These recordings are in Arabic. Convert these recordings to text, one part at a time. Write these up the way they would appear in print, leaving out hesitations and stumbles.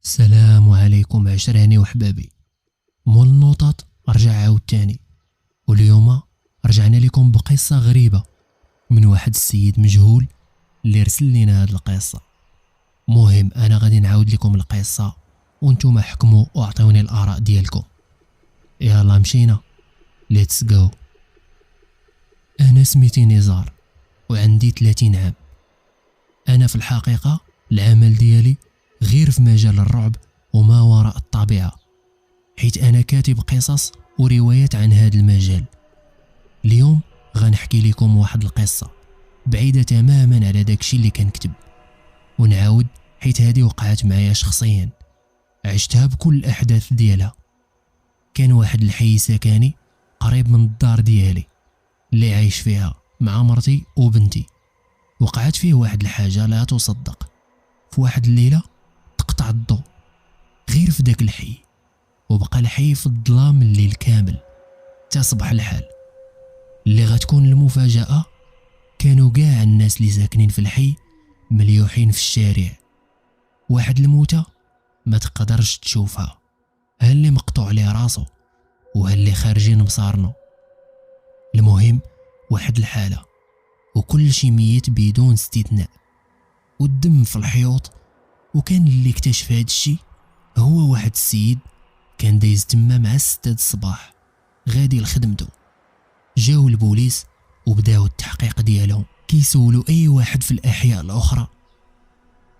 السلام عليكم عشراني وحبابي. مول النوطات رجع عاود تاني، واليوم رجعنا لكم بقصة غريبة من واحد السيد مجهول اللي رسل لنا هاد القصة. مهم انا غادي نعاود لكم القصة وانتم حكموا واعطوني الاراء ديالكم. يلا مشينا، ليتس جو. انا سميتي نزار وعندي 30 عام. انا في الحقيقة العمل ديالي غير في مجال الرعب وما وراء الطبيعة، حيث أنا كاتب قصص وروايات عن هذا المجال. اليوم غنحكي لكم واحد القصة بعيدة تماما على داكشي اللي كنكتب، ونعاود حيث هذه وقعت معايا شخصيا، عشتها بكل الأحداث ديالها. كان واحد الحي سكني قريب من الدار ديالي اللي عايش فيها مع مرتي وبنتي. وقعت فيه واحد الحاجة لا تصدق. في واحد الليلة تقطع الضوء غير في داك الحي، وبقى الحي في الظلام الليل كامل تصبح الحال. اللي غتكون المفاجأة، كانوا كاع الناس اللي ساكنين في الحي مليوحين في الشارع. واحد الموتى ما تقدرش تشوفها، ها اللي مقطوع ليه راسو وها اللي خارجين مصارنو. المهم واحد الحالة وكل شي ميت بدون استثناء، والدم في الحيوط. وكان اللي اكتشف هاد الشي هو واحد السيد كان دايز تما مع 6 الصباح غادي لخدمته. جاو البوليس وبداو التحقيق ديالهم، كيسولوا اي واحد في الاحياء الاخرى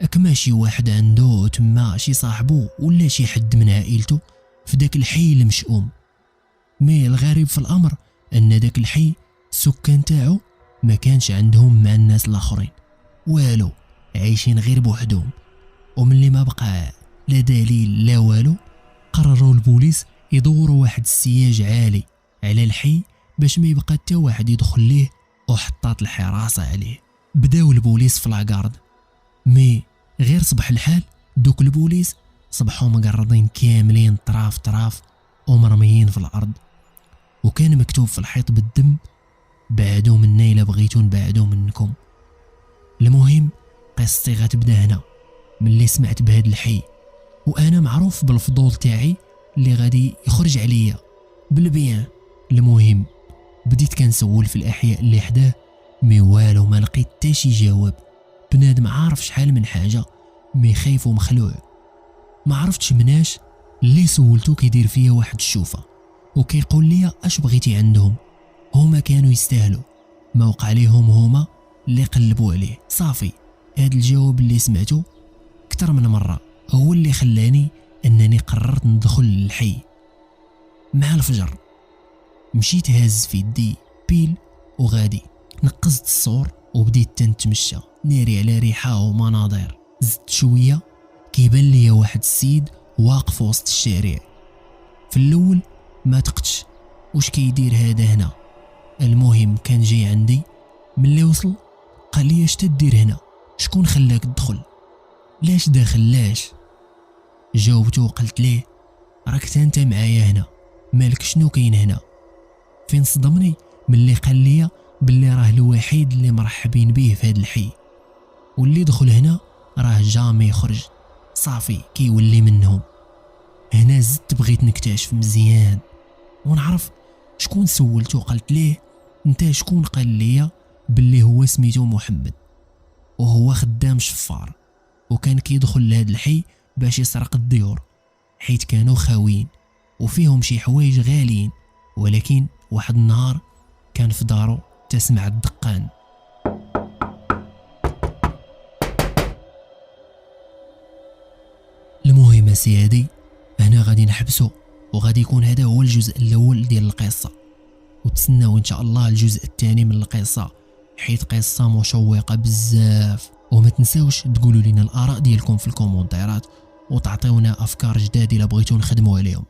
اكما شي واحد عنده تما شي صاحبو ولا شي حد من عائلته في داك الحي المشؤوم. مي الغريب في الامر ان داك الحي السكان تاعو ما كانش عندهم مع الناس الاخرين والو، عايشين غير بوحدهم. وملي ما بقى لا دليل لا والو، قرروا البوليس يدوروا واحد السياج عالي على الحي باش ما يبقى حتى واحد يدخل ليه وحطات الحراسة عليه. بداو البوليس في لاكارد، مي غير صبح الحال دوك البوليس صبحوا مقرضين كاملين طراف طراف ومرميين في الارض، وكان مكتوب في الحيط بالدم: بعدوا منا الا بغيتو نبعدو منكم. المهم قصتي غتبدا هنا ملي سمعت بهاد الحي، وانا معروف بالفضول تاعي اللي غادي يخرج عليا بالبيان. المهم بديت كنسول في الاحياء اللي حداه، مي والو ما لقيت حتى شي جواب. بنادم عارف شحال من حاجه مي خايف ومخلوع. ما عرفتش مناش اللي سولتو كيدير فيا واحد الشوفه وكيقول لي اش بغيتي عندهم. هما كانوا يستاهلوا، ما وقع عليهم هما اللي قلبوا عليه. صافي هاد الجواب اللي سمعته اكثر من مره هو اللي خلاني انني قررت ندخل للحي. مع الفجر مشيت هاز في يدي بيل وغادي نقزت الصور وبديت تنتمشى ناري على ريحه ومناظر. زدت شويه كيبان لي واحد السيد واقف وسط الشارع. في الاول ما تقتش واش كيدير هذا هنا. المهم كان جاي عندي، ملي وصل قال لي اش تدير هنا، شكون خلاك تدخل، لاش داخل لاش؟ جاوبته وقلت ليه راك انت معايا هنا، مالك شنو كاين هنا؟ فين صدمني ملي قال لي باللي راه الوحيد اللي مرحبين به في هذا الحي، واللي دخل هنا راه جامي يخرج، صافي كيولي منهم. هنا زدت بغيت نكتشف مزيان ونعرف شكون. سولته وقلت ليه انت شكون؟ قال لي باللي هو سميتو محمد وهو خدام شفار، وكان كيدخل لهذا الحي باش يسرق الديور حيت كانوا خاويين وفيهم شي حوايج غاليين. ولكن واحد النهار كان في دارو تسمع الدقان. المهم سيادي هنا غادي نحبسو، وغادي يكون هذا هو الجزء الاول ديال القصه، وتسناو ان شاء الله الجزء الثاني من القصه حيت قصه مشوقه بزاف. وما تنساوش تقولوا لنا الاراء ديالكم في الكومونتيرات وتعطيونا افكار جداد الا بغيتو نخدموا عليهم.